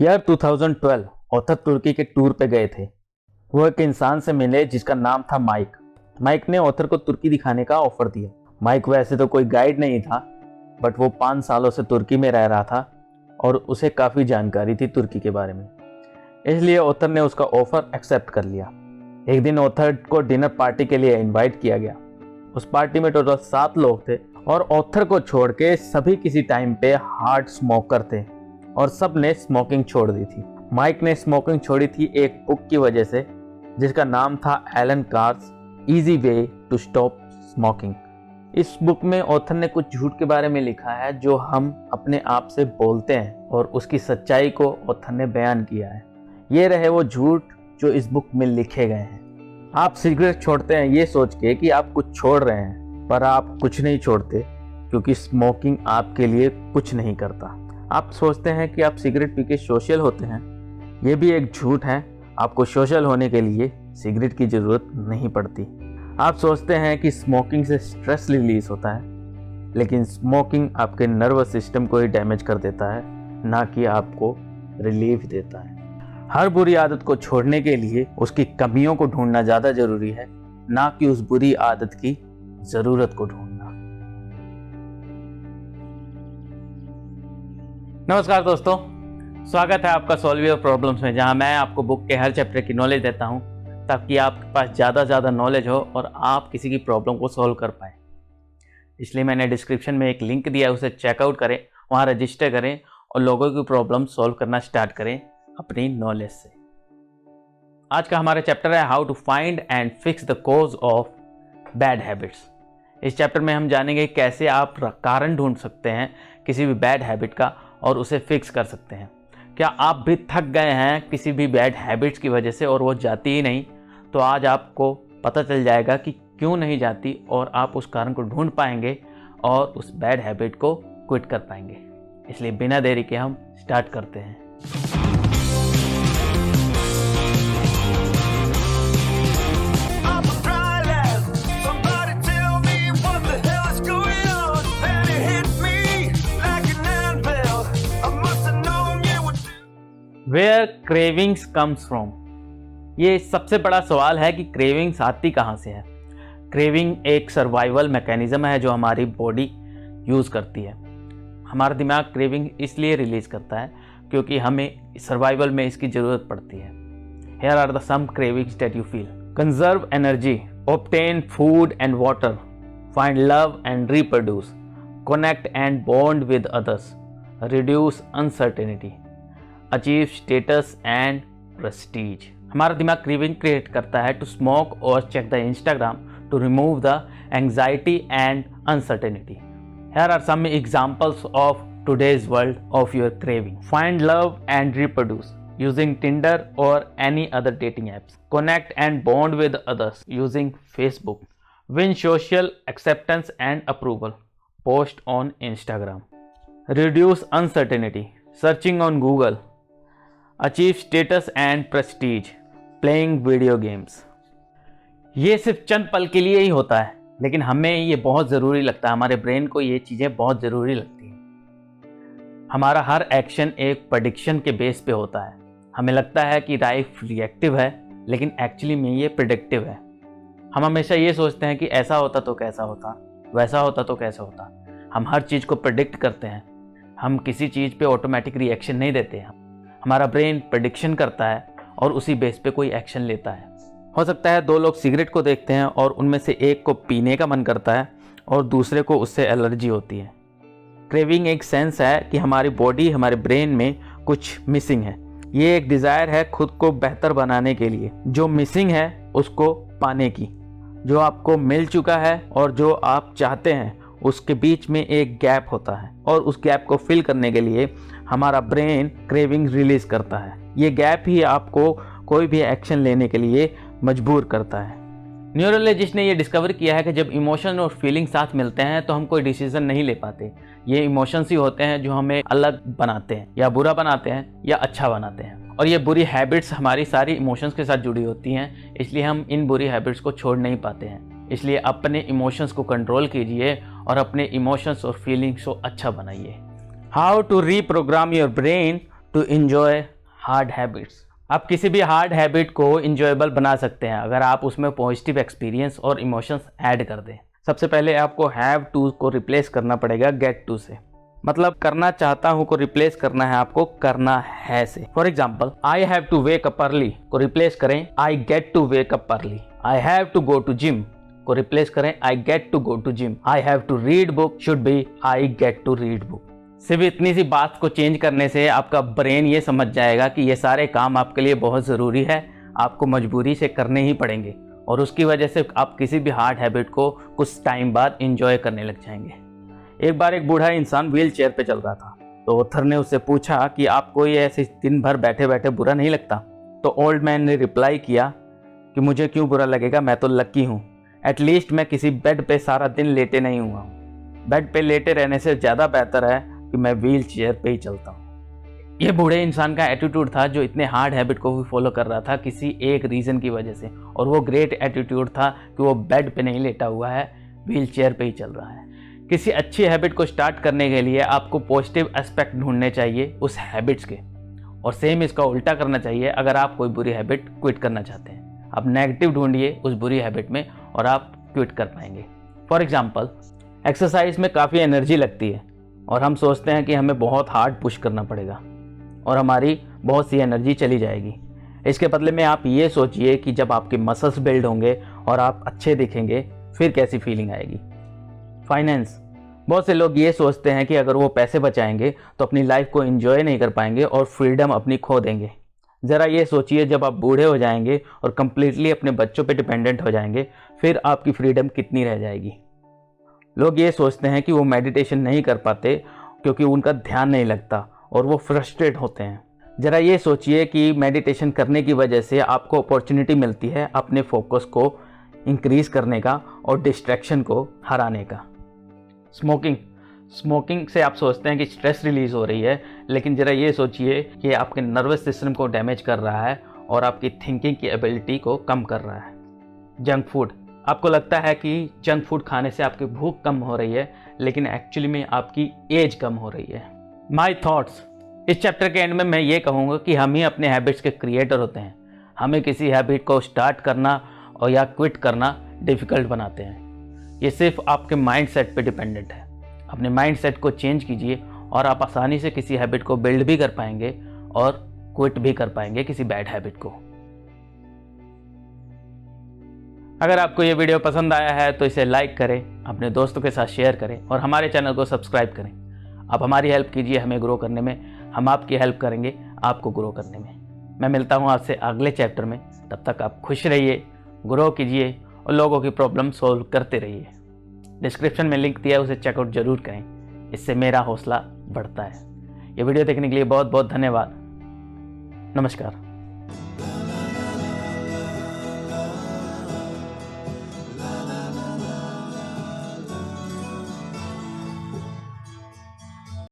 Year 2012 author तुर्की के tour पे गए थे। वो एक इंसान से मिले जिसका नाम था माइक। माइक ने ऑथर को तुर्की दिखाने का ऑफर दिया। माइक वैसे तो कोई गाइड नहीं था, बट वो 5 सालों से तुर्की में रह रहा था और उसे काफ़ी जानकारी थी तुर्की के बारे में, इसलिए ऑथर ने उसका ऑफर एक्सेप्ट कर लिया। एक दिन ऑथर को डिनर पार्टी के लिए इनवाइट किया गया। उस पार्टी में टोटल 7 लोग थे और ऑथर को छोड़ के सभी किसी टाइम पे हार्ड स्मोकर थे और सब ने स्मोकिंग छोड़ दी थी। माइक ने स्मोकिंग छोड़ी थी एक बुक की वजह से जिसका नाम था Allen Carr's easy way to stop smoking. इस बुक में ऑथर ने कुछ झूठ के बारे में लिखा है जो हम अपने आप से बोलते हैं और उसकी सच्चाई को ऑथर ने बयान किया है। ये रहे वो झूठ जो इस बुक में लिखे गए हैं। आप सिगरेट छोड़ते हैं ये सोच के कि आप कुछ छोड़ रहे हैं, पर आप कुछ नहीं छोड़ते क्योंकि स्मोकिंग आपके लिए कुछ नहीं करता। आप सोचते हैं कि आप सिगरेट पी के सोशल होते हैं, ये भी एक झूठ है। आपको सोशल होने के लिए सिगरेट की ज़रूरत नहीं पड़ती। आप सोचते हैं कि स्मोकिंग से स्ट्रेस रिलीज होता है, लेकिन स्मोकिंग आपके नर्वस सिस्टम को ही डैमेज कर देता है, ना कि आपको रिलीफ देता है। हर बुरी आदत को छोड़ने के लिए उसकी कमियों को ढूंढना ज़्यादा ज़रूरी है, ना कि उस बुरी आदत की ज़रूरत को ढूंढना। नमस्कार दोस्तों, स्वागत है आपका सॉल्व योर प्रॉब्लम्स में, जहां मैं आपको बुक के हर चैप्टर की नॉलेज देता हूं ताकि आपके पास ज़्यादा नॉलेज हो और आप किसी की प्रॉब्लम को सॉल्व कर पाएँ। इसलिए मैंने डिस्क्रिप्शन में एक लिंक दिया है, उसे चेकआउट करें, वहां रजिस्टर करें और लोगों की प्रॉब्लम सॉल्व करना स्टार्ट करें अपनी नॉलेज से। आज का हमारा चैप्टर है how to find and fix the cause of bad habits. इस चैप्टर में हम जानेंगे कैसे आप कारण ढूंढ सकते हैं किसी भी बैड हैबिट का और उसे फिक्स कर सकते हैं। क्या आप भी थक गए हैं किसी भी बैड हैबिट्स की वजह से और वो जाती ही नहीं? तो आज आपको पता चल जाएगा कि क्यों नहीं जाती और आप उस कारण को ढूंढ पाएंगे और उस बैड हैबिट को क्विट कर पाएंगे। इसलिए बिना देरी के हम स्टार्ट करते हैं। Where cravings comes from? ये सबसे बड़ा सवाल है कि क्रेविंग्स आती कहाँ से है। क्रेविंग एक सर्वाइवल मैकेनिज्म है जो हमारी बॉडी यूज़ करती है। हमारा दिमाग क्रेविंग इसलिए रिलीज करता है क्योंकि हमें सर्वाइवल में इसकी ज़रूरत पड़ती है। Here are the some cravings that you feel. Conserve energy, obtain food and water, find love and reproduce, connect and bond with others, reduce uncertainty, achieve status and prestige. हमारा दिमाग क्रेविंग क्रिएट करता है to smoke और check the Instagram to remove the anxiety and uncertainty. Here are some examples of today's world of your craving. Find love and reproduce using Tinder और any other dating apps. Connect and bond with others using Facebook. Win social acceptance and approval. Post on Instagram. Reduce uncertainty searching on Google. Achieve status and Prestige playing video games. ये सिर्फ चंद पल के लिए ही होता है, लेकिन हमें ये बहुत ज़रूरी लगता है। हमारे ब्रेन को ये चीज़ें बहुत ज़रूरी लगती हैं। हमारा हर एक्शन एक प्रेडिक्शन के बेस पे होता है। हमें लगता है कि लाइफ रिएक्टिव है, लेकिन एक्चुअली में ये प्रेडिक्टिव है। हम हमेशा ये सोचते हैं कि ऐसा होता तो कैसा होता, वैसा होता तो कैसा होता। हम हर चीज़ को प्रेडिक्ट करते हैं। हम किसी चीज़ पे ऑटोमेटिक रिएक्शन नहीं देते हैं। हमारा ब्रेन प्रेडिक्शन करता है और उसी बेस पे कोई एक्शन लेता है। हो सकता है 2 लोग सिगरेट को देखते हैं और उनमें से एक को पीने का मन करता है और दूसरे को उससे एलर्जी होती है। क्रेविंग एक सेंस है कि हमारी बॉडी, हमारे ब्रेन में कुछ मिसिंग है। ये एक डिज़ायर है खुद को बेहतर बनाने के लिए, जो मिसिंग है उसको पाने की। जो आपको मिल चुका है और जो आप चाहते हैं उसके बीच में एक गैप होता है और उस गैप को फिल करने के लिए हमारा ब्रेन क्रेविंग रिलीज करता है। ये गैप ही आपको कोई भी एक्शन लेने के लिए मजबूर करता है। न्यूरोलॉजिस्ट ने ये डिस्कवर किया है कि जब इमोशन और फीलिंग साथ मिलते हैं तो हम कोई डिसीजन नहीं ले पाते। ये इमोशंस ही होते हैं जो हमें अलग बनाते हैं, या बुरा बनाते हैं या अच्छा बनाते हैं। और ये बुरी हैबिट्स हमारी सारी इमोशंस के साथ जुड़ी होती हैं, इसलिए हम इन बुरी हैबिट्स को छोड़ नहीं पाते हैं। इसलिए अपने इमोशंस को कंट्रोल कीजिए और अपने इमोशंस और फीलिंग्स को अच्छा बनाइए। How to reprogram your brain to enjoy hard habits. आप किसी भी हार्ड हैबिट को इंजॉयबल बना सकते हैं अगर आप उसमें पॉजिटिव एक्सपीरियंस और इमोशंस ऐड कर दें। सबसे पहले आपको हैव टू को रिप्लेस करना पड़ेगा गेट टू से। मतलब करना चाहता हूं को रिप्लेस करना है आपको करना है से। For example, I have to wake up early को रिप्लेस करें I get to wake up early. I have to go to gym को रिप्लेस करें I get to go to gym. I have to read book should be I get to read book. सिर्फ इतनी सी बात को change करने से आपका brain ये समझ जाएगा कि ये सारे काम आपके लिए बहुत ज़रूरी है, आपको मजबूरी से करने ही पड़ेंगे, और उसकी वजह से आप किसी भी हार्ड हैबिट को कुछ टाइम बाद इंजॉय करने लग जाएंगे। एक बार एक बूढ़ा इंसान व्हील चेयर पर चल रहा था, तो ऑथर ने उससे पूछा कि आपको ये ऐसे दिन भर बैठे बैठे बुरा नहीं लगता? तो ओल्ड मैन ने रिप्लाई किया कि मुझे क्यों बुरा लगेगा, मैं तो लकी हूँ, एटलीस्ट मैं किसी बेड पे सारा दिन लेटे नहीं हुआ हूँ। बेड पे लेटे रहने से ज़्यादा बेहतर है कि मैं व्हील चेयर पे ही चलता हूँ। ये बूढ़े इंसान का एटीट्यूड था जो इतने हार्ड हैबिट को भी फॉलो कर रहा था किसी एक रीज़न की वजह से, और वो ग्रेट एटीट्यूड था कि वो बेड पे नहीं लेटा हुआ है, व्हील चेयर पे ही चल रहा है। किसी अच्छी हैबिट को स्टार्ट करने के लिए आपको पॉजिटिव एस्पेक्ट ढूंढने चाहिए उस हैबिट्स के, और सेम इसका उल्टा करना चाहिए अगर आप कोई बुरी हैबिट क्विट करना चाहते हैं। आप नेगेटिव ढूंढिए उस बुरी हैबिट में और आप क्विट कर पाएंगे। फॉर एग्जाम्पल, एक्सरसाइज में काफ़ी एनर्जी लगती है और हम सोचते हैं कि हमें बहुत हार्ड पुश करना पड़ेगा और हमारी बहुत सी एनर्जी चली जाएगी। इसके बदले में आप ये सोचिए कि जब आपके मसल्स बिल्ड होंगे और आप अच्छे दिखेंगे फिर कैसी फीलिंग आएगी। फाइनेंस, बहुत से लोग ये सोचते हैं कि अगर वो पैसे बचाएंगे तो अपनी लाइफ को एंजॉय नहीं कर पाएंगे और फ्रीडम अपनी खो देंगे। ज़रा ये सोचिए, जब आप बूढ़े हो जाएंगे और कम्प्लीटली अपने बच्चों पे डिपेंडेंट हो जाएंगे फिर आपकी फ्रीडम कितनी रह जाएगी। लोग ये सोचते हैं कि वो मेडिटेशन नहीं कर पाते क्योंकि उनका ध्यान नहीं लगता और वो फ्रस्ट्रेट होते हैं। ज़रा ये सोचिए कि मेडिटेशन करने की वजह से आपको अपॉर्चुनिटी मिलती है अपने फोकस को इंक्रीज़ करने का और डिस्ट्रैक्शन को हराने का। स्मोकिंग से आप सोचते हैं कि स्ट्रेस रिलीज़ हो रही है, लेकिन ज़रा ये सोचिए कि आपके नर्वस सिस्टम को डैमेज कर रहा है और आपकी थिंकिंग की एबिलिटी को कम कर रहा है। जंक फूड, आपको लगता है कि जंक फूड खाने से आपकी भूख कम हो रही है, लेकिन एक्चुअली में आपकी एज कम हो रही है। माई थॉट्स, इस चैप्टर के एंड में मैं ये कहूँगा कि हम ही अपने हैबिट्स के क्रिएटर होते हैं। हमें किसी हैबिट को स्टार्ट करना और या क्विट करना डिफ़िकल्ट बनाते हैं। ये सिर्फ आपके माइंड सेट पर डिपेंडेंट है। अपने माइंड सेट को चेंज कीजिए और आप आसानी से किसी हैबिट को बिल्ड भी कर पाएंगे और क्विट भी कर पाएंगे किसी बैड हैबिट को। अगर आपको ये वीडियो पसंद आया है तो इसे लाइक करें, अपने दोस्तों के साथ शेयर करें और हमारे चैनल को सब्सक्राइब करें। आप हमारी हेल्प कीजिए हमें ग्रो करने में, हम आपकी हेल्प करेंगे आपको ग्रो करने में। मैं मिलता हूँ आपसे अगले चैप्टर में, तब तक आप खुश रहिए, ग्रो कीजिए और लोगों की प्रॉब्लम सॉल्व करते रहिए। डिस्क्रिप्शन में लिंक दिया है, उसे चेकआउट जरूर करें, इससे मेरा हौसला बढ़ता है। ये वीडियो देखने के लिए बहुत बहुत धन्यवाद। नमस्कार।